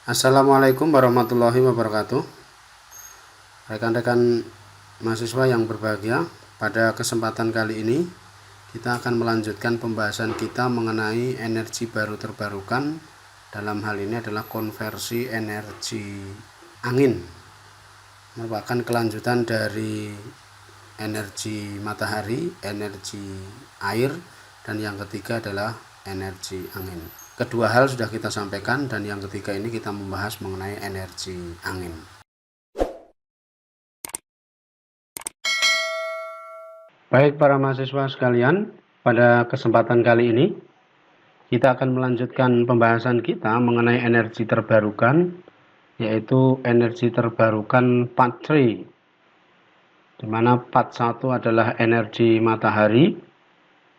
Assalamualaikum warahmatullahi wabarakatuh. Rekan-rekan mahasiswa yang berbahagia, pada kesempatan kali ini kita akan melanjutkan pembahasan kita mengenai energi baru terbarukan. Dalam hal ini adalah konversi energi angin, merupakan kelanjutan dari energi matahari, energi air, dan yang ketiga adalah energi angin. Kedua hal sudah kita sampaikan, dan yang ketiga ini kita membahas mengenai energi angin. Baik para mahasiswa sekalian, pada kesempatan kali ini kita akan melanjutkan pembahasan kita mengenai energi terbarukan, yaitu energi terbarukan part 3, di mana part 1 adalah energi matahari,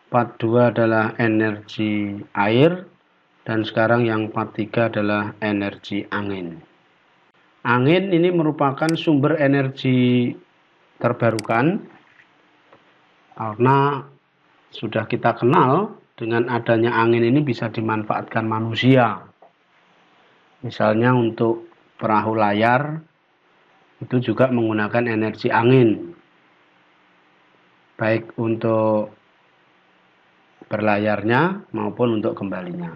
part 2 adalah energi air, dan sekarang yang part 3 adalah energi angin. Angin ini merupakan sumber energi terbarukan karena sudah kita kenal dengan adanya angin ini bisa dimanfaatkan manusia. Misalnya untuk perahu layar itu juga menggunakan energi angin, baik untuk berlayarnya maupun untuk kembalinya.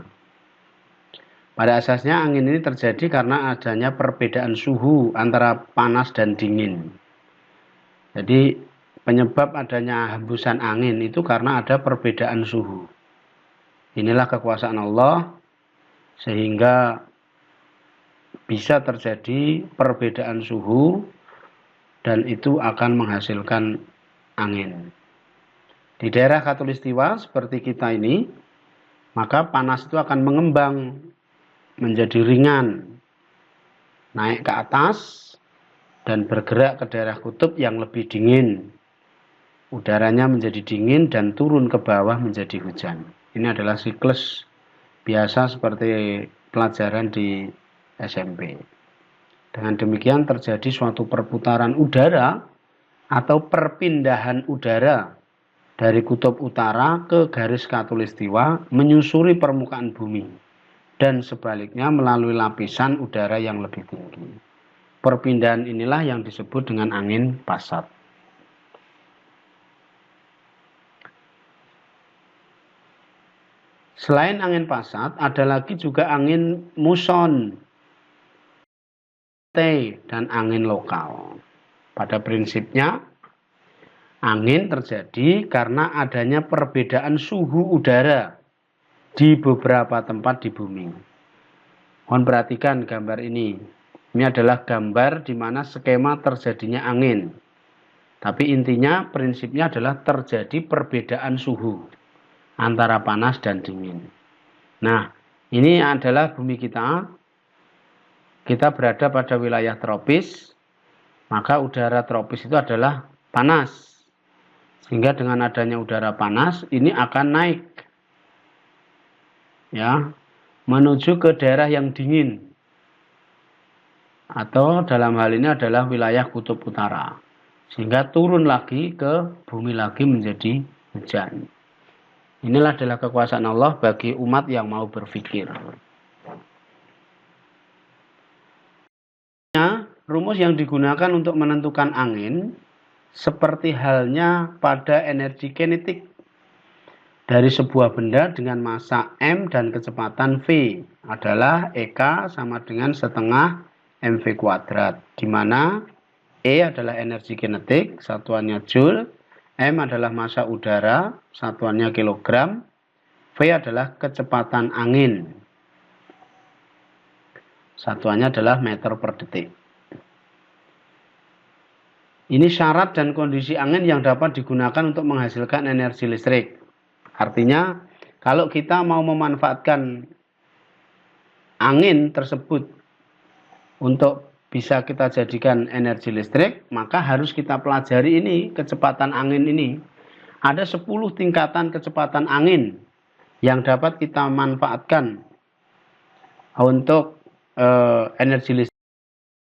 Pada asasnya angin ini terjadi karena adanya perbedaan suhu antara panas dan dingin. Jadi penyebab adanya hembusan angin itu karena ada perbedaan suhu. Inilah kekuasaan Allah sehingga bisa terjadi perbedaan suhu dan itu akan menghasilkan angin. Di daerah khatulistiwa seperti kita ini, maka panas itu akan mengembang menjadi ringan, naik ke atas dan bergerak ke daerah kutub yang lebih dingin. Udaranya menjadi dingin dan turun ke bawah menjadi hujan. Ini adalah siklus biasa seperti pelajaran di SMP. Dengan demikian terjadi suatu perputaran udara atau perpindahan udara dari kutub utara ke garis khatulistiwa menyusuri permukaan bumi dan sebaliknya melalui lapisan udara yang lebih tinggi. Perpindahan inilah yang disebut dengan angin pasat. Selain angin pasat, ada lagi juga angin muson dan angin lokal. Pada prinsipnya, angin terjadi karena adanya perbedaan suhu udara di beberapa tempat di bumi. Mohon perhatikan gambar ini. Ini adalah gambar di mana skema terjadinya angin. Tapi intinya, prinsipnya adalah terjadi perbedaan suhu antara panas dan dingin. Nah, ini adalah bumi kita. Kita berada pada wilayah tropis, maka udara tropis itu adalah panas. Sehingga dengan adanya udara panas, ini akan naik, ya, menuju ke daerah yang dingin. Atau dalam hal ini adalah wilayah kutub utara. Sehingga turun lagi ke bumi lagi menjadi hujan. Inilah adalah kekuasaan Allah bagi umat yang mau berpikir. Rumus yang digunakan untuk menentukan angin seperti halnya pada energi kinetik dari sebuah benda dengan massa M dan kecepatan V adalah EK sama dengan setengah mv kuadrat, di mana E adalah energi kinetik, satuannya joule, M adalah massa udara, satuannya kilogram, V adalah kecepatan angin, satuannya adalah meter per detik. Ini syarat dan kondisi angin yang dapat digunakan untuk menghasilkan energi listrik. Artinya, kalau kita mau memanfaatkan angin tersebut untuk bisa kita jadikan energi listrik, maka harus kita pelajari ini, kecepatan angin ini. Ada 10 tingkatan kecepatan angin yang dapat kita manfaatkan untuk energi listrik.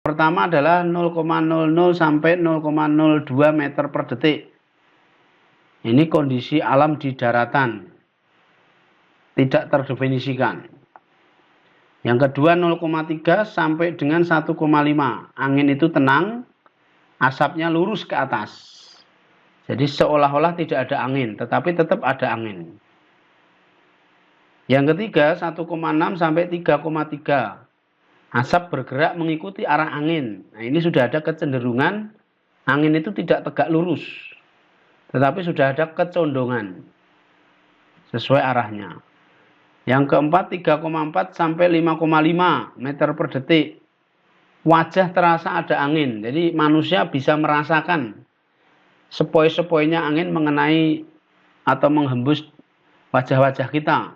Pertama adalah 0,00 sampai 0,02 meter per detik. Ini kondisi alam di daratan, tidak terdefinisikan. Yang kedua 0,3 sampai dengan 1,5. Angin itu tenang, asapnya lurus ke atas. Jadi seolah-olah tidak ada angin, tetapi tetap ada angin. Yang ketiga 1,6 sampai 3,3. Asap bergerak mengikuti arah angin. Nah, ini sudah ada kecenderungan angin itu tidak tegak lurus, tetapi sudah ada kecondongan sesuai arahnya. Yang keempat 3,4 sampai 5,5 meter per detik. Wajah terasa ada angin. Jadi manusia bisa merasakan sepoi-sepoinya angin mengenai atau menghembus wajah-wajah kita.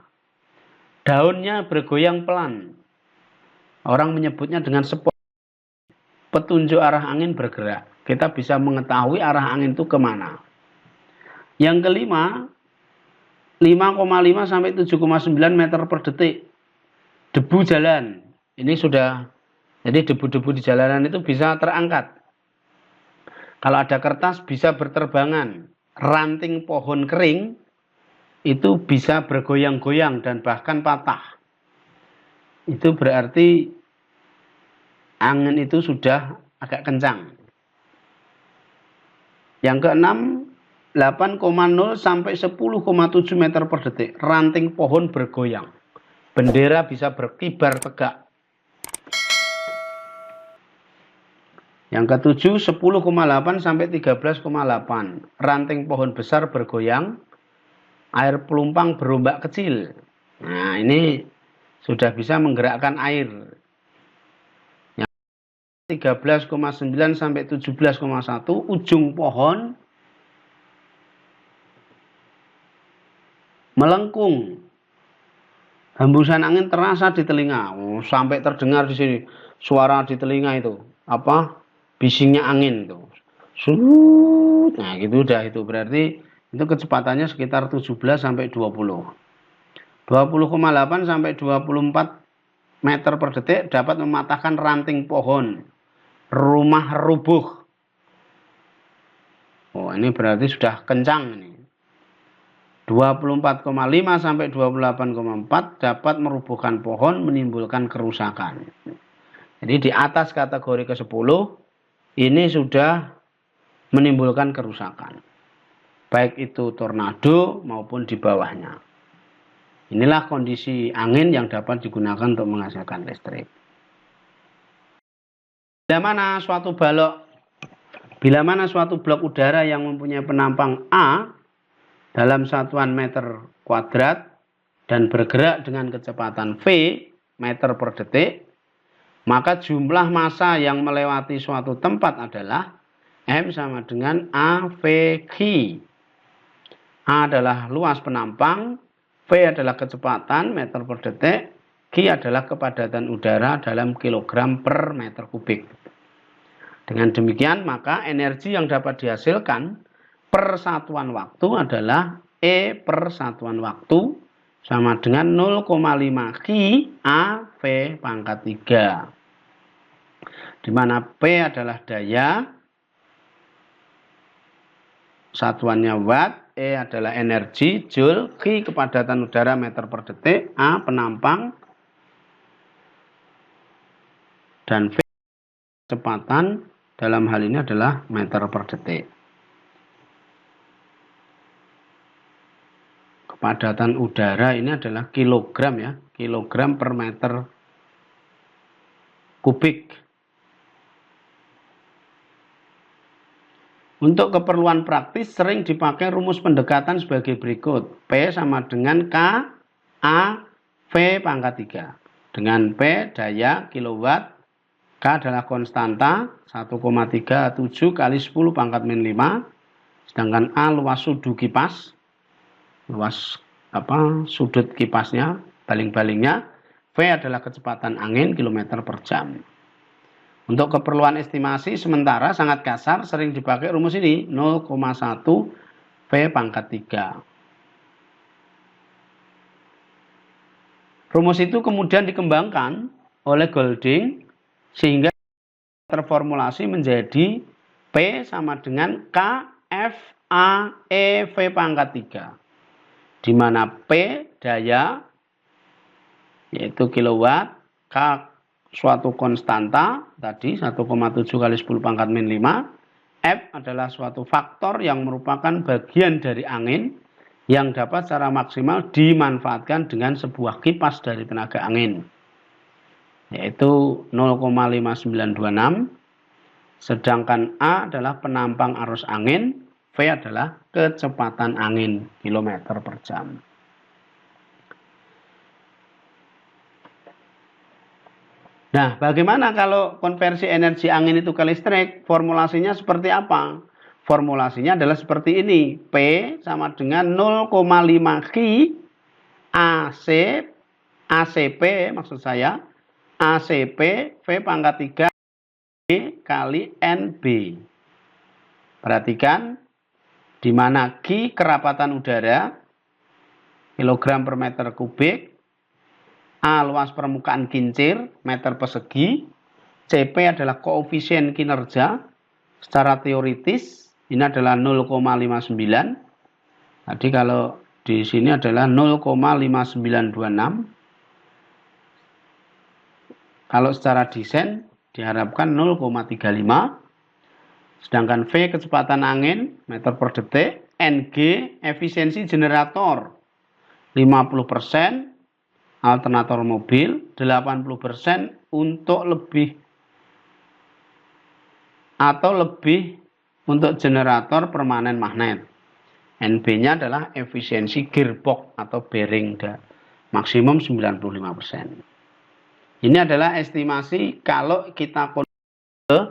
Daunnya bergoyang pelan. Orang menyebutnya dengan sepoi, petunjuk arah angin bergerak. Kita bisa mengetahui arah angin itu kemana. Yang kelima, 5,5 sampai 7,9 meter per detik. Debu jalan. Ini sudah, jadi debu-debu di jalanan itu bisa terangkat. Kalau ada kertas bisa berterbangan. Ranting pohon kering itu bisa bergoyang-goyang dan bahkan patah. Itu berarti angin itu sudah agak kencang. Yang keenam, 8,0 sampai 10,7 meter per detik. Ranting pohon bergoyang. Bendera bisa berkibar tegak. Yang ketujuh, 10,8 sampai 13,8. Ranting pohon besar bergoyang. Air pelumpang berombak kecil. Nah, ini sudah bisa menggerakkan air. 13,9 sampai 17,1, ujung pohon melengkung. Hembusan angin terasa di telinga. Oh, sampai terdengar di sini suara di telinga itu. Apa? Bisingnya angin itu. Nah, gitu udah itu. Berarti itu kecepatannya sekitar 17 sampai 20. 20,8 sampai 24 meter per detik dapat mematahkan ranting pohon. Rumah rubuh. Oh, ini berarti sudah kencang ini. 24,5 sampai 28,4 dapat merubuhkan pohon, menimbulkan kerusakan. Jadi di atas kategori ke-10 ini sudah menimbulkan kerusakan. Baik itu tornado maupun di bawahnya. Inilah kondisi angin yang dapat digunakan untuk menghasilkan listrik. Bila mana suatu blok udara yang mempunyai penampang A dalam satuan meter kuadrat dan bergerak dengan kecepatan V meter per detik, maka jumlah massa yang melewati suatu tempat adalah M sama dengan AVQ. A adalah luas penampang, V adalah kecepatan meter per detik, Q adalah kepadatan udara dalam kilogram per meter kubik. Dengan demikian, maka energi yang dapat dihasilkan per satuan waktu adalah E per satuan waktu sama dengan 0,5 Q AV pangkat 3. Di mana P adalah daya, satuannya watt, E adalah energi, joule, Q kepadatan udara meter per detik, A penampang, dan V kecepatan dalam hal ini adalah meter per detik. Kepadatan udara ini adalah kilogram ya, kilogram per meter kubik. Untuk keperluan praktis sering dipakai rumus pendekatan sebagai berikut. P sama dengan K A V pangkat 3. Dengan P daya kilowatt, K adalah konstanta 1,37 kali 10 pangkat min 5. Sedangkan A luas sudut kipas, luas sudut kipasnya, baling-balingnya. V adalah kecepatan angin kilometer per jam. Untuk keperluan estimasi sementara sangat kasar sering dipakai rumus ini 0,1 V pangkat 3. Rumus itu kemudian dikembangkan oleh Golding sehingga terformulasi menjadi P sama dengan KFAE V pangkat 3. Di mana P daya yaitu kilowatt, K suatu konstanta, tadi 1,7 kali 10 pangkat min 5. F adalah suatu faktor yang merupakan bagian dari angin yang dapat secara maksimal dimanfaatkan dengan sebuah kipas dari tenaga angin, yaitu 0,5926. Sedangkan A adalah penampang arus angin, V adalah kecepatan angin kilometer per jam. Nah, bagaimana kalau konversi energi angin itu ke listrik? Formulasinya seperti apa? Formulasinya adalah seperti ini. P sama dengan 0,5 Q AC, ACP maksud saya, ACP V pangkat 3 B kali NB. Perhatikan, di mana Q kerapatan udara, kilogram per meter kubik, A luas permukaan kincir, meter persegi, CP adalah koefisien kinerja, secara teoritis ini adalah 0,59. Tadi kalau di sini adalah 0,5926. Kalau secara desain diharapkan 0,35. Sedangkan V kecepatan angin meter per detik, NG efisiensi generator 50%, alternator mobil 80% untuk lebih untuk generator permanen magnet. NB-nya adalah efisiensi gearbox atau bearing maksimum 95%. Ini adalah estimasi kalau kita konversi ke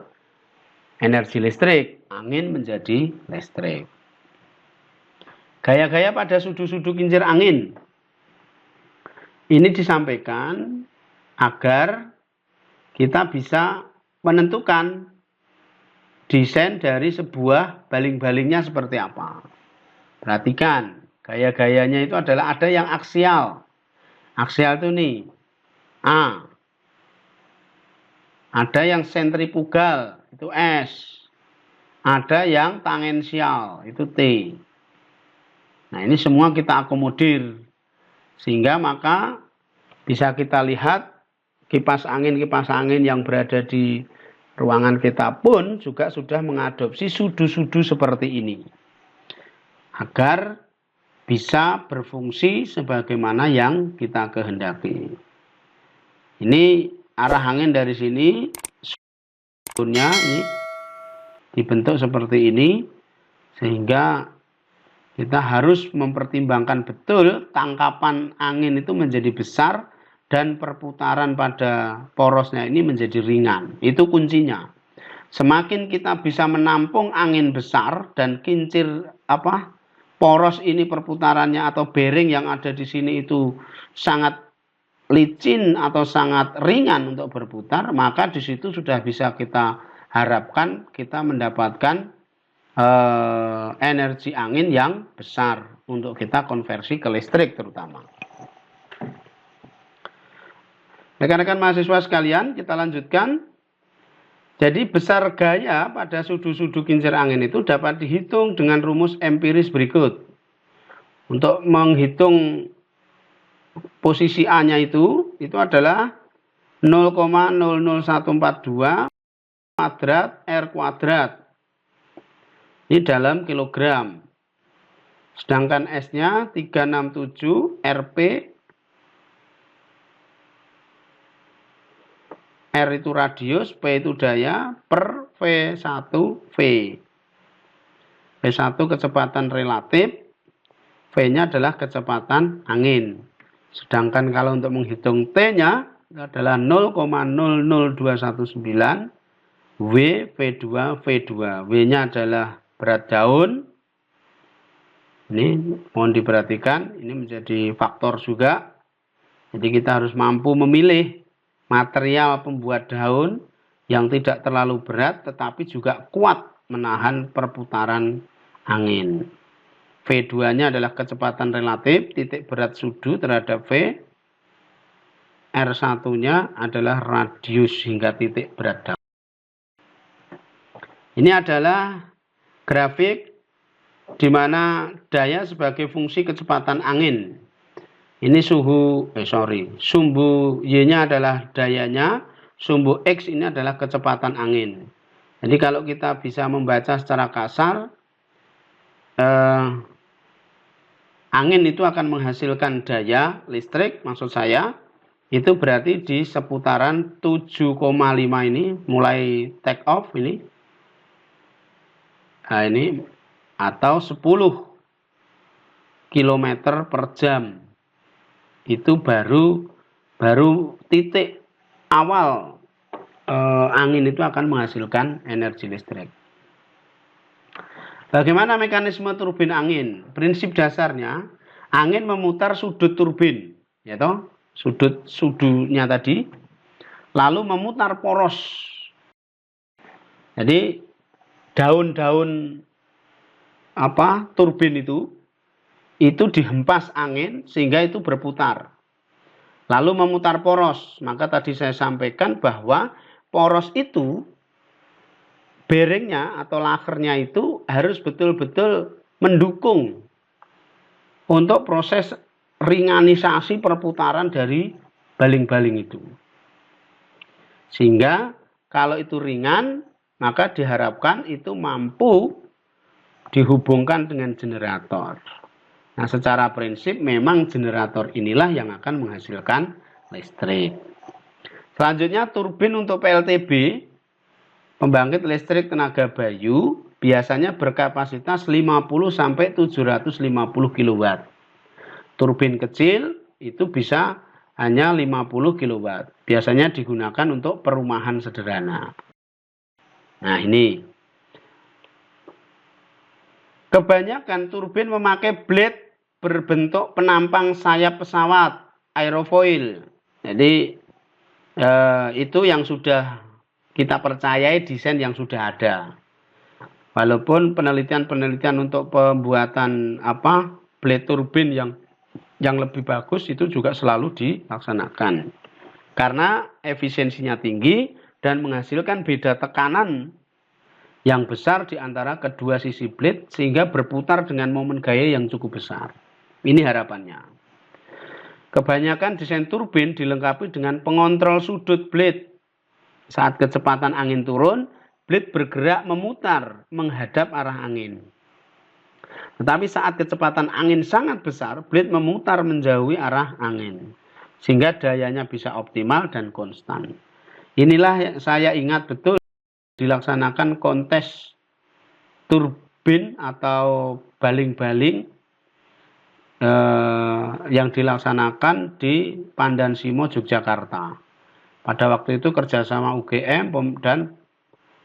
energi listrik, angin menjadi listrik. Gaya-gaya pada sudu-sudu kincir angin. Ini disampaikan agar kita bisa menentukan desain dari sebuah baling-balingnya seperti apa. Perhatikan, gaya-gayanya itu adalah ada yang aksial. Aksial itu nih, A. Ada yang sentrifugal, itu S. Ada yang tangensial, itu T. Nah, ini semua kita akomodir. Sehingga maka bisa kita lihat kipas angin yang berada di ruangan kita pun juga sudah mengadopsi sudu-sudu seperti ini. Agar bisa berfungsi sebagaimana yang kita kehendaki. Ini arah angin dari sini, sudutnya ini dibentuk seperti ini, sehingga kita harus mempertimbangkan betul tangkapan angin itu menjadi besar dan perputaran pada porosnya ini menjadi ringan. Itu kuncinya. Semakin kita bisa menampung angin besar dan kincir poros ini perputarannya atau bearing yang ada di sini itu sangat licin atau sangat ringan untuk berputar, maka di situ sudah bisa kita harapkan kita mendapatkan energi angin yang besar untuk kita konversi ke listrik terutama. Rekan-rekan mahasiswa sekalian, kita lanjutkan. Jadi besar gaya pada sudu-sudu kincir angin itu dapat dihitung dengan rumus empiris berikut. Untuk menghitung posisi A-nya itu adalah 0,00142 kuadrat R kuadrat. Ini dalam kilogram. Sedangkan S-nya 367 Rp. R itu radius, P itu daya, per V1V. V1 kecepatan relatif, V-nya adalah kecepatan angin. Sedangkan kalau untuk menghitung T-nya adalah 0,00219 V2 V2. V-nya adalah berat daun. Ini mohon diperhatikan, ini menjadi faktor juga. Jadi kita harus mampu memilih material pembuat daun yang tidak terlalu berat tetapi juga kuat menahan perputaran angin. V2-nya adalah kecepatan relatif, titik berat sudu terhadap V. R1-nya adalah radius hingga titik berat daun. Ini adalah grafik di mana daya sebagai fungsi kecepatan angin. Ini sumbu Y-nya adalah dayanya, sumbu X ini adalah kecepatan angin. Jadi kalau kita bisa membaca secara kasar, angin itu akan menghasilkan daya listrik, maksud saya, itu berarti di seputaran 7,5 ini, mulai take off ini, nah ini, atau 10 km per jam. Itu baru titik awal angin itu akan menghasilkan energi listrik. Bagaimana mekanisme turbin angin? Prinsip dasarnya, angin memutar sudut turbin, ya toh, sudutnya tadi, lalu memutar poros. Jadi daun-daun turbin itu dihempas angin sehingga itu berputar. Lalu memutar poros. Maka tadi saya sampaikan bahwa poros itu, bearingnya atau lakernya itu harus betul-betul mendukung untuk proses ringanisasi perputaran dari baling-baling itu. Sehingga kalau itu ringan, maka diharapkan itu mampu dihubungkan dengan generator. Nah, secara prinsip memang generator inilah yang akan menghasilkan listrik. Selanjutnya turbin untuk PLTB, pembangkit listrik tenaga bayu, biasanya berkapasitas 50 sampai 750 kW. Turbin kecil itu bisa hanya 50 kW. Biasanya digunakan untuk perumahan sederhana. Nah, ini. Kebanyakan turbin memakai blade berbentuk penampang sayap pesawat, aerofoil. Jadi itu yang sudah kita percayai, desain yang sudah ada. Walaupun penelitian-penelitian untuk pembuatan blade turbin yang lebih bagus itu juga selalu dilaksanakan. Karena efisiensinya tinggi dan menghasilkan beda tekanan yang besar di antara kedua sisi blade sehingga berputar dengan momen gaya yang cukup besar. Ini harapannya. Kebanyakan desain turbin dilengkapi dengan pengontrol sudut blade. Saat kecepatan angin turun, blade bergerak memutar menghadap arah angin. Tetapi saat kecepatan angin sangat besar, blade memutar menjauhi arah angin. Sehingga dayanya bisa optimal dan konstan. Inilah saya ingat betul dilaksanakan kontes turbin atau baling-baling yang dilaksanakan di Pandansimo, Yogyakarta. Pada waktu itu kerjasama UGM dan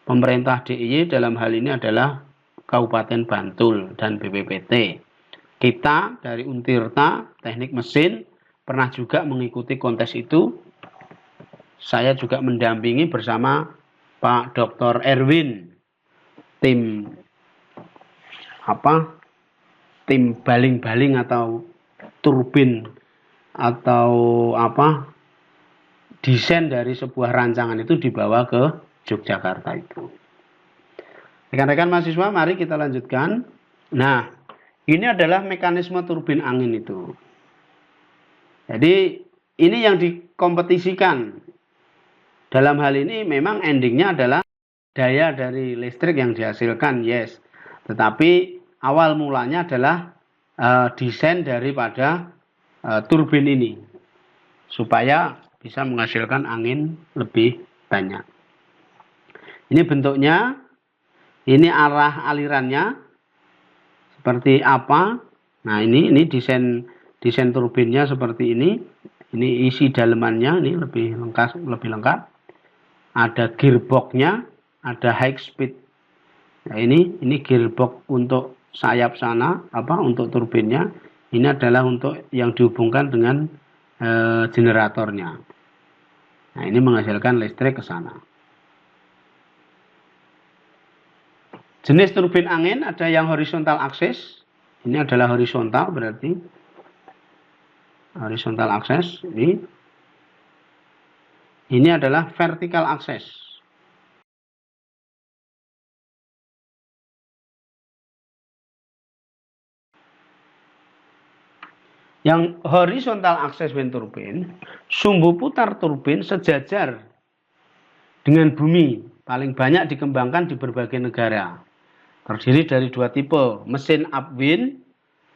pemerintah DIY, dalam hal ini adalah Kabupaten Bantul dan BPPT. Kita dari Untirta Teknik Mesin pernah juga mengikuti kontes itu. Saya juga mendampingi bersama Pak Dr. Erwin, tim baling-baling atau turbin atau desain dari sebuah rancangan itu dibawa ke Yogyakarta itu. Rekan-rekan mahasiswa, mari kita lanjutkan. Nah, ini adalah mekanisme turbin angin itu. Jadi ini yang dikompetisikan. Dalam hal ini memang endingnya adalah daya dari listrik yang dihasilkan, yes. Tetapi awal mulanya adalah desain daripada turbin ini supaya bisa menghasilkan angin lebih banyak. Ini bentuknya, ini arah alirannya seperti apa. Nah, ini desain turbinnya seperti ini. Ini isi dalemannya, ini lebih lengkap. Ada gearboxnya, ada high speed. Nah, ini gearbox untuk sayap sana, untuk turbinnya. Ini adalah untuk yang dihubungkan dengan generatornya. Nah, ini menghasilkan listrik ke sana. Jenis turbin angin ada yang horizontal axis. Ini adalah horizontal, berarti horizontal axis. Ini adalah vertical axis. Yang horizontal axis wind turbine, sumbu putar turbin sejajar dengan bumi, paling banyak dikembangkan di berbagai negara. Terdiri dari dua tipe, mesin upwind,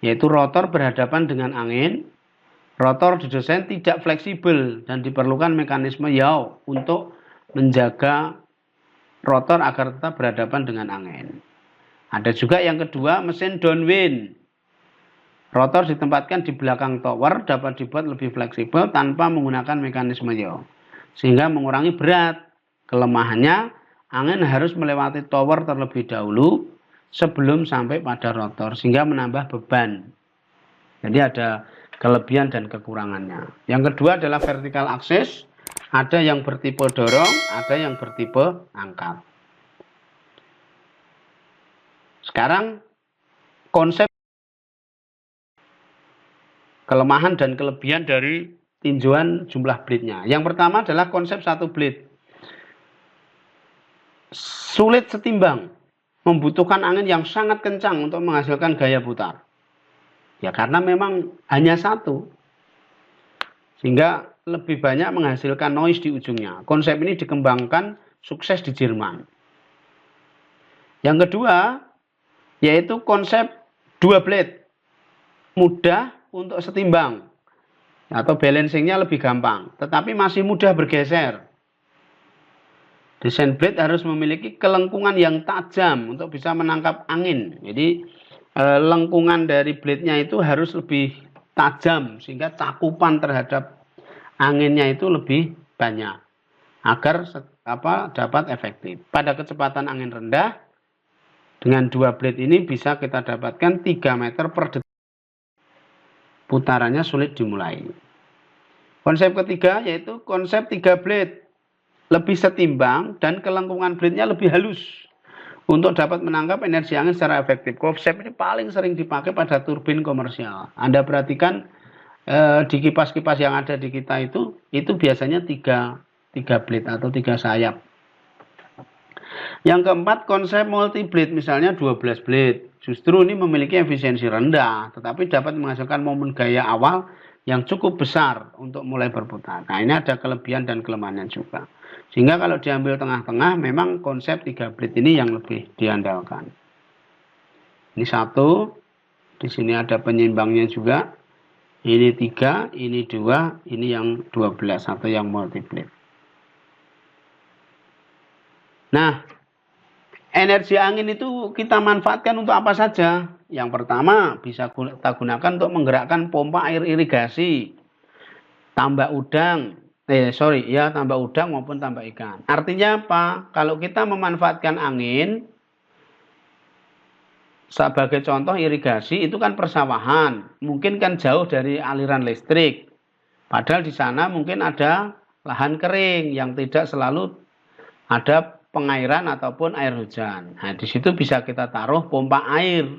yaitu rotor berhadapan dengan angin. Rotor didesain tidak fleksibel dan diperlukan mekanisme yaw untuk menjaga rotor agar tetap berhadapan dengan angin. Ada juga yang kedua, mesin downwind. Rotor ditempatkan di belakang tower, dapat dibuat lebih fleksibel tanpa menggunakan mekanisme yaw, sehingga mengurangi berat. Kelemahannya, angin harus melewati tower terlebih dahulu sebelum sampai pada rotor, sehingga menambah beban. Jadi ada kelebihan dan kekurangannya. Yang kedua adalah vertical axis. Ada yang bertipe dorong, ada yang bertipe angkat. Sekarang konsep kelemahan dan kelebihan dari tinjauan jumlah blade-nya. Yang pertama adalah konsep satu blade. Sulit setimbang, membutuhkan angin yang sangat kencang untuk menghasilkan gaya putar. Ya karena memang hanya satu, sehingga lebih banyak menghasilkan noise di ujungnya. Konsep ini dikembangkan sukses di Jerman. Yang kedua, yaitu konsep dua blade. Mudah untuk setimbang, atau balancingnya lebih gampang, tetapi masih mudah bergeser. Desain blade harus memiliki kelengkungan yang tajam untuk bisa menangkap angin. Jadi lengkungan dari blade-nya itu harus lebih tajam sehingga cakupan terhadap anginnya itu lebih banyak agar dapat efektif. Pada kecepatan angin rendah, dengan dua blade ini bisa kita dapatkan 3 meter per detik. Putarannya sulit dimulai. Konsep ketiga yaitu konsep 3 blade. Lebih setimbang dan kelengkungan blade-nya lebih halus untuk dapat menangkap energi angin secara efektif. Konsep ini paling sering dipakai pada turbin komersial. Anda perhatikan di kipas-kipas yang ada di kita itu biasanya 3 blade atau 3 sayap. Yang keempat, konsep multi blade, misalnya 12 blade. Justru ini memiliki efisiensi rendah, tetapi dapat menghasilkan momen gaya awal yang cukup besar untuk mulai berputar. Nah, ini ada kelebihan dan kelemahannya juga. Sehingga kalau diambil tengah-tengah, memang konsep 3 blade ini yang lebih diandalkan. Ini 1, di sini ada penyeimbangnya juga. Ini 3, ini 2, ini yang 12 atau yang multi blade. Nah, energi angin itu kita manfaatkan untuk apa saja? Yang pertama, bisa kita gunakan untuk menggerakkan pompa air irigasi, tambak udang maupun tambak ikan. Artinya apa? Kalau kita memanfaatkan angin, sebagai contoh irigasi, itu kan persawahan, mungkin kan jauh dari aliran listrik. Padahal di sana mungkin ada lahan kering yang tidak selalu ada pengairan ataupun air hujan. Nah, di situ bisa kita taruh pompa air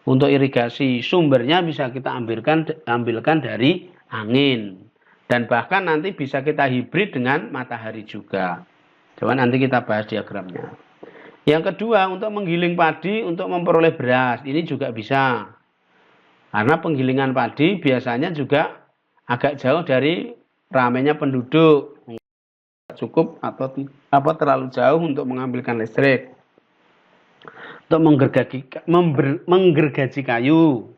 untuk irigasi. Sumbernya bisa kita ambilkan dari angin. Dan bahkan nanti bisa kita hibrid dengan matahari juga. Coba nanti kita bahas diagramnya. Yang kedua, untuk menggiling padi untuk memperoleh beras. Ini juga bisa. Karena penggilingan padi biasanya juga agak jauh dari ramainya penduduk. Cukup atau terlalu jauh untuk mengambilkan listrik. Untuk menggergaji kayu,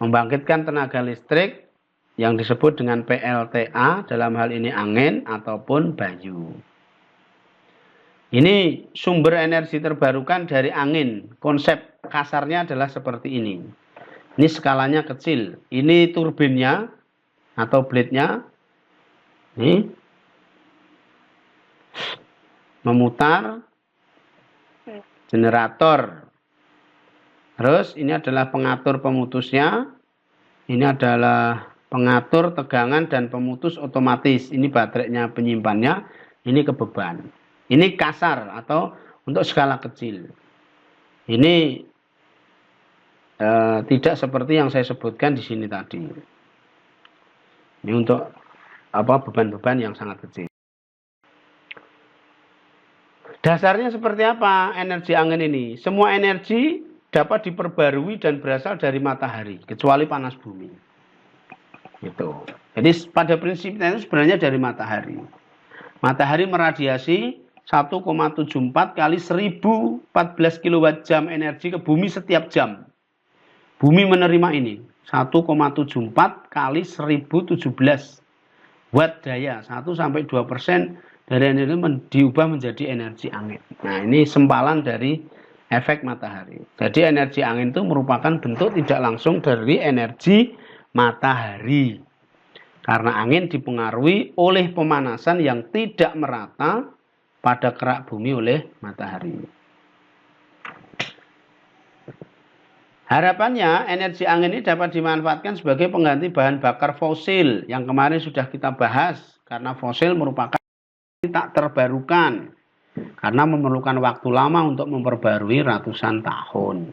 membangkitkan tenaga listrik yang disebut dengan PLTA, dalam hal ini angin ataupun bayu. Ini sumber energi terbarukan dari angin. Konsep kasarnya adalah seperti ini. Ini skalanya kecil. Ini turbinnya atau blade-nya. Ini memutar, generator. Terus ini adalah pengatur pemutusnya. Ini adalah pengatur tegangan dan pemutus otomatis. Ini baterainya, penyimpannya. Ini kebeban. Ini kasar atau untuk skala kecil. Ini tidak seperti yang saya sebutkan di sini tadi. Ini untuk beban-beban yang sangat kecil. Dasarnya seperti apa energi angin ini? Semua energi dapat diperbarui dan berasal dari matahari, kecuali panas bumi. Gitu. Jadi pada prinsipnya itu sebenarnya dari matahari. Matahari meradiasi 1,74 kali 1014 kWh energi ke bumi setiap jam. Bumi menerima ini 1,74 kali 1017 watt daya. 1-2% dari energi diubah menjadi energi angin. Nah, ini sempalan dari efek matahari. Jadi energi angin itu merupakan bentuk tidak langsung dari energi matahari. Karena angin dipengaruhi oleh pemanasan yang tidak merata pada kerak bumi oleh matahari. Harapannya energi angin ini dapat dimanfaatkan sebagai pengganti bahan bakar fosil yang kemarin sudah kita bahas. Karena fosil merupakan tak terbarukan. Karena memerlukan waktu lama untuk memperbarui ratusan tahun.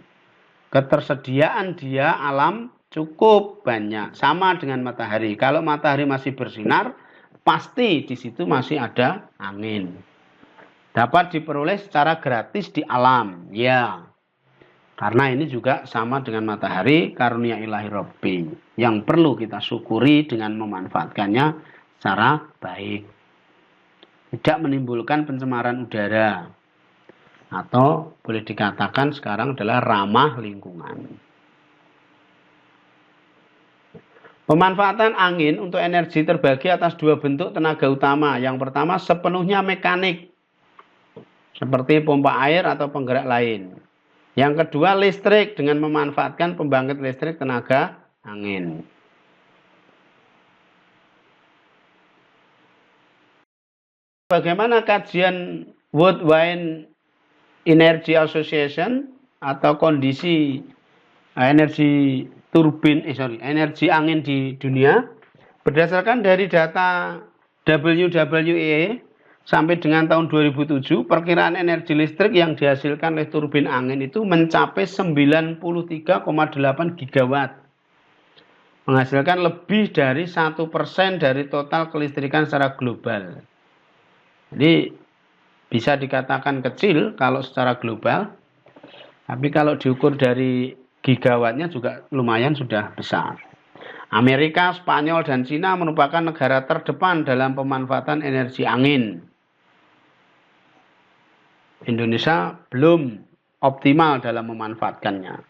Ketersediaan dia alam cukup banyak, sama dengan matahari. Kalau matahari masih bersinar, pasti di situ masih ada angin. Dapat diperoleh secara gratis di alam, ya. Karena ini juga sama dengan matahari, karunia ilahi Rabbi, yang perlu kita syukuri dengan memanfaatkannya secara baik. Tidak menimbulkan pencemaran udara. Atau boleh dikatakan sekarang adalah ramah lingkungan. Pemanfaatan angin untuk energi terbagi atas dua bentuk tenaga utama. Yang pertama sepenuhnya mekanik, seperti pompa air atau penggerak lain. Yang kedua listrik dengan memanfaatkan pembangkit listrik tenaga angin. Bagaimana kajian World Wind Energy Association atau kondisi energi energi angin di dunia berdasarkan dari data WWE sampai dengan tahun 2007 perkiraan energi listrik yang dihasilkan oleh turbin angin itu mencapai 93,8 gigawatt, menghasilkan lebih dari 1% dari total kelistrikan secara global. Jadi bisa dikatakan kecil kalau secara global, tapi kalau diukur dari gigawattnya juga lumayan sudah besar. Amerika, Spanyol, dan Cina merupakan negara terdepan dalam pemanfaatan energi angin. Indonesia belum optimal dalam memanfaatkannya.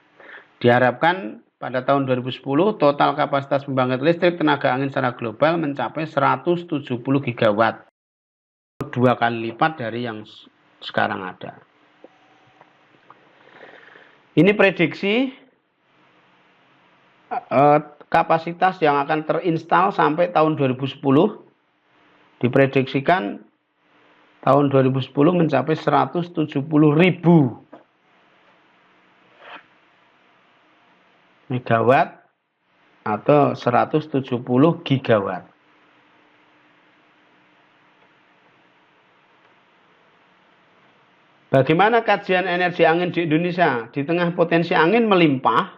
Diharapkan pada tahun 2010 total kapasitas pembangkit listrik tenaga angin secara global mencapai 170 gigawatt. 2 kali lipat dari yang sekarang ada. Ini prediksi kapasitas yang akan terinstal sampai tahun 2010 diprediksikan tahun 2010 mencapai 170.000 megawatt atau 170 gigawatt. Bagaimana kajian energi angin di Indonesia? Di tengah potensi angin melimpah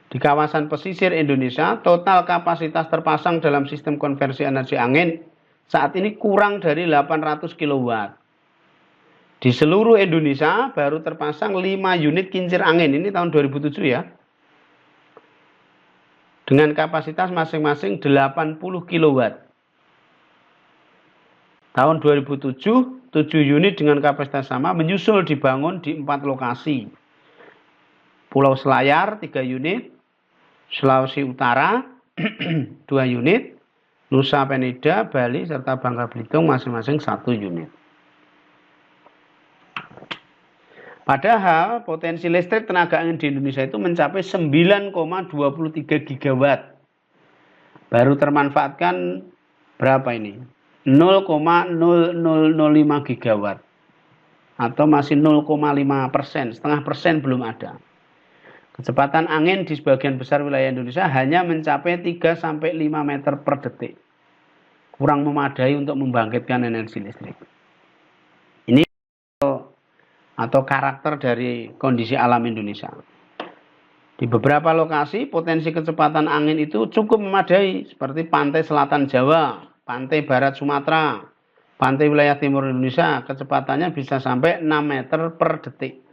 di kawasan pesisir Indonesia, total kapasitas terpasang dalam sistem konversi energi angin saat ini kurang dari 800 kW. Di seluruh Indonesia baru terpasang 5 unit kincir angin. Ini tahun 2007 ya. Dengan kapasitas masing-masing 80 kW. Tahun 2007, 7 unit dengan kapasitas sama menyusul dibangun di 4 lokasi. Pulau Selayar 3 unit, Sulawesi Utara 2 unit, Nusa Penida, Bali, serta Bangka Belitung masing-masing 1 unit. Padahal potensi listrik tenaga angin di Indonesia itu mencapai 9,23 gigawatt. Baru termanfaatkan berapa ini? 0,0005 gigawatt. Atau masih 0,5%, setengah persen belum ada. Kecepatan angin di sebagian besar wilayah Indonesia hanya mencapai 3-5 meter per detik. Kurang memadai untuk membangkitkan energi listrik. Ini atau karakter dari kondisi alam Indonesia. Di beberapa lokasi potensi kecepatan angin itu cukup memadai seperti pantai selatan Jawa, pantai barat Sumatera, pantai wilayah timur Indonesia, kecepatannya bisa sampai 6 meter per detik.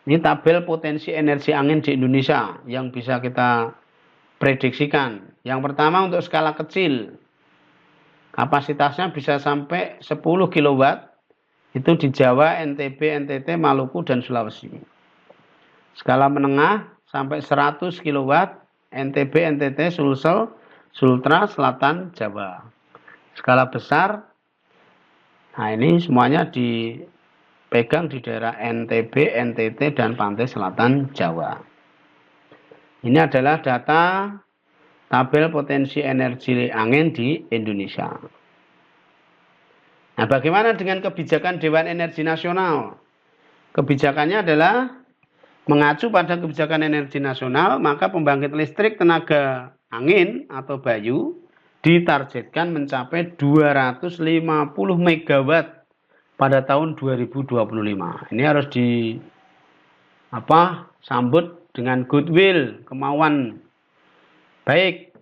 Ini tabel potensi energi angin di Indonesia yang bisa kita prediksikan. Yang pertama untuk skala kecil, kapasitasnya bisa sampai 10 kW, itu di Jawa, NTB, NTT, Maluku, dan Sulawesi. Skala menengah sampai 100 kW, NTB, NTT, Sulsel, Sultra, Selatan, Jawa. Skala besar, nah ini semuanya dipegang di daerah NTB, NTT, dan pantai selatan Jawa. Ini adalah data tabel potensi energi angin di Indonesia. Nah, bagaimana dengan kebijakan Dewan Energi Nasional? Kebijakannya adalah mengacu pada kebijakan energi nasional, maka pembangkit listrik tenaga angin atau bayu ditargetkan mencapai 250 MW pada tahun 2025. Ini harus sambut dengan goodwill, kemauan baik.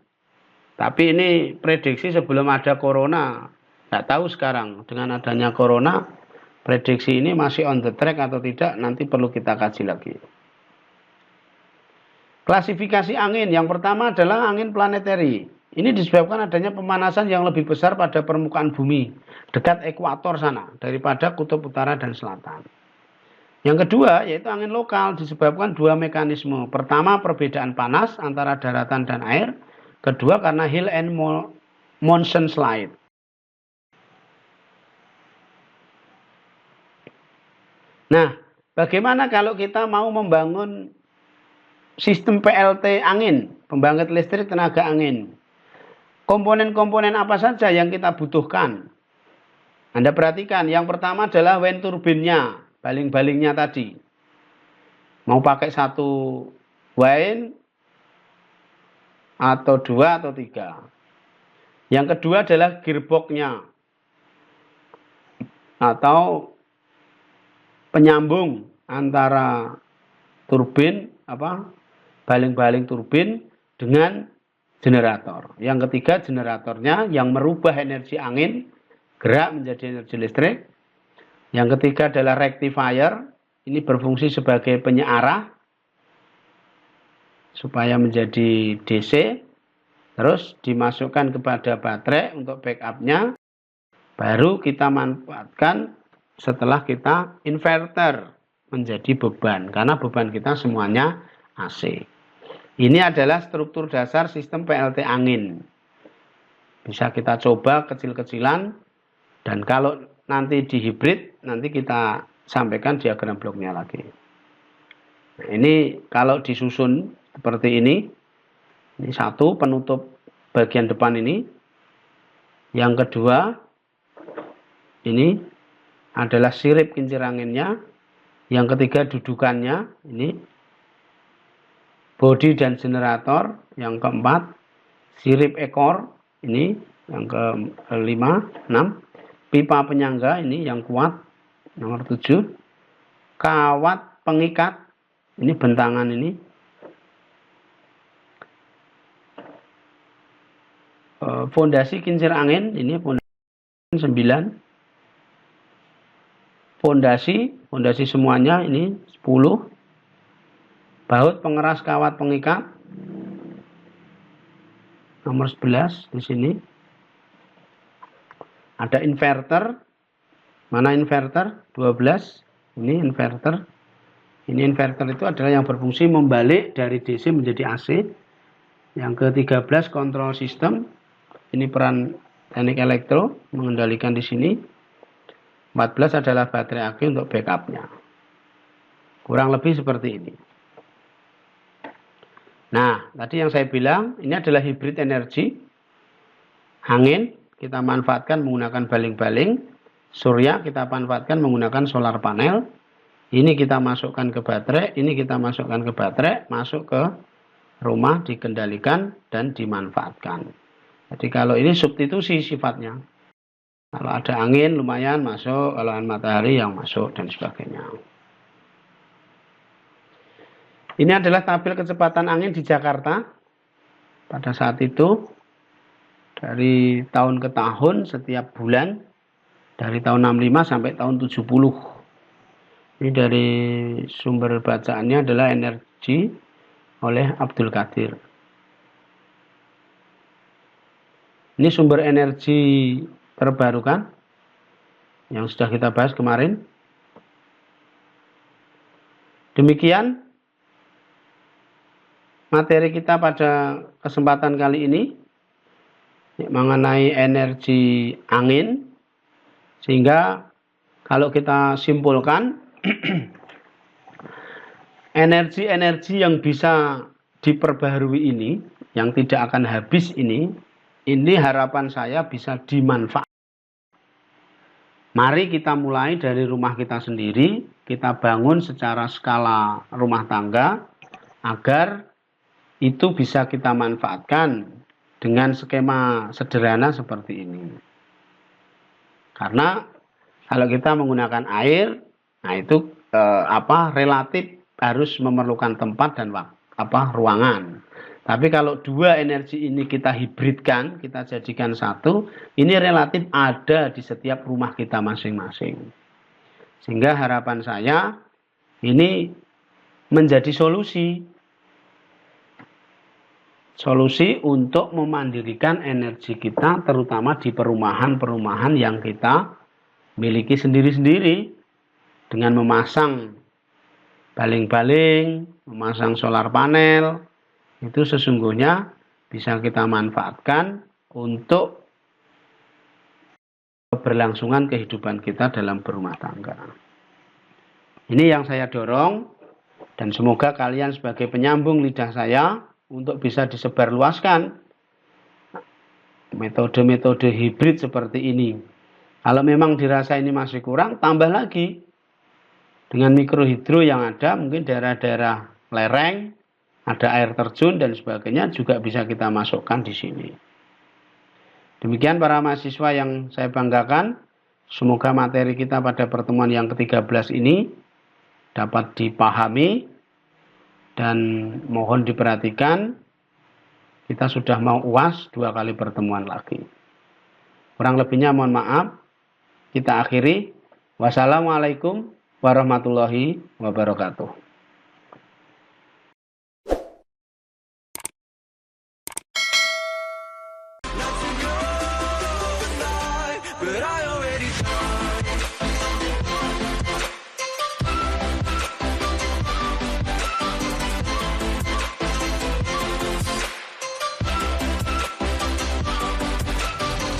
Tapi ini prediksi sebelum ada corona. Nggak tahu sekarang dengan adanya corona, prediksi ini masih on the track atau tidak, nanti perlu kita kaji lagi. Klasifikasi angin, yang pertama adalah angin planetary. Ini disebabkan adanya pemanasan yang lebih besar pada permukaan bumi, dekat ekuator sana, daripada kutub utara dan selatan. Yang kedua, yaitu angin lokal, disebabkan dua mekanisme. Pertama, perbedaan panas antara daratan dan air. Kedua, karena hill and mountain slide. Nah, bagaimana kalau kita mau membangun sistem PLT angin, pembangkit listrik tenaga angin? Komponen-komponen apa saja yang kita butuhkan? Anda perhatikan, yang pertama adalah wind turbinnya, baling-balingnya tadi. Mau pakai satu wind, atau dua atau tiga. Yang kedua adalah gearboxnya, atau penyambung antara turbin, baling-baling turbin dengan generator. Yang ketiga, generatornya yang merubah energi angin gerak menjadi energi listrik. Yang ketiga adalah rectifier, ini berfungsi sebagai penyearah supaya menjadi DC, terus dimasukkan kepada baterai untuk backupnya, baru kita manfaatkan setelah kita inverter menjadi beban, karena beban kita semuanya AC. Ini adalah struktur dasar sistem PLT angin. Bisa kita coba kecil-kecilan, dan kalau nanti di hybrid, nanti kita sampaikan diagram bloknya lagi. Nah, ini kalau disusun seperti ini satu penutup bagian depan ini. Yang kedua, ini adalah sirip kincir anginnya. Yang ketiga dudukannya, ini bodi dan generator. Yang keempat, sirip ekor, ini yang kelima, 6. Pipa penyangga, ini yang kuat, nomor 7. Kawat pengikat, ini bentangan ini. Fondasi kincir angin, ini fondasi 9. Fondasi semuanya ini 10. Baut pengeras kawat pengikat nomor 11 di sini. Ada inverter. Mana inverter? 12. Ini inverter. Ini inverter itu adalah yang berfungsi membalik dari DC menjadi AC. Yang ke-13 kontrol sistem. Ini peran teknik elektro mengendalikan di sini. 14 adalah baterai aki untuk backupnya. Kurang lebih seperti ini. Nah, tadi yang saya bilang, ini adalah hybrid energi. Angin kita manfaatkan menggunakan baling-baling. Surya kita manfaatkan menggunakan solar panel. Ini kita masukkan ke baterai, ini kita masukkan ke baterai, masuk ke rumah, dikendalikan dan dimanfaatkan. Jadi kalau ini substitusi sifatnya. Kalau ada angin lumayan masuk, kalau ada matahari yang masuk dan sebagainya. Ini adalah tabel kecepatan angin di Jakarta. Pada saat itu, dari tahun ke tahun, setiap bulan, dari tahun 65 sampai tahun 70. Ini dari sumber bacaannya adalah energi oleh Abdul Qadir. Ini sumber energi terbarukan yang sudah kita bahas kemarin. Demikian materi kita pada kesempatan kali ini mengenai energi angin, sehingga kalau kita simpulkan energi-energi yang bisa diperbaharui ini, yang tidak akan habis ini harapan saya bisa dimanfaatkan. Mari kita mulai dari rumah kita sendiri, kita bangun secara skala rumah tangga, agar itu bisa kita manfaatkan dengan skema sederhana seperti ini. Karena kalau kita menggunakan air, nah itu relatif harus memerlukan tempat dan ruangan. Tapi kalau dua energi ini kita hibridkan, kita jadikan satu, ini relatif ada di setiap rumah kita masing-masing. Sehingga harapan saya ini menjadi solusi untuk memandirikan energi kita, terutama di perumahan-perumahan yang kita miliki sendiri-sendiri, dengan memasang baling-baling, memasang solar panel. Itu sesungguhnya bisa kita manfaatkan untuk keberlangsungan kehidupan kita dalam berumah tangga. Ini yang saya dorong, dan semoga kalian sebagai penyambung lidah saya untuk bisa disebarluaskan metode-metode hibrid seperti ini. Kalau memang dirasa ini masih kurang, tambah lagi dengan mikrohidro yang ada, mungkin daerah-daerah lereng, ada air terjun dan sebagainya, juga bisa kita masukkan di sini. Demikian para mahasiswa yang saya banggakan. Semoga materi kita pada pertemuan yang ke-13 ini dapat dipahami dan mohon diperhatikan. Kita sudah mau UAS 2 kali pertemuan lagi. Kurang lebihnya mohon maaf. Kita akhiri. Wassalamualaikum warahmatullahi wabarakatuh.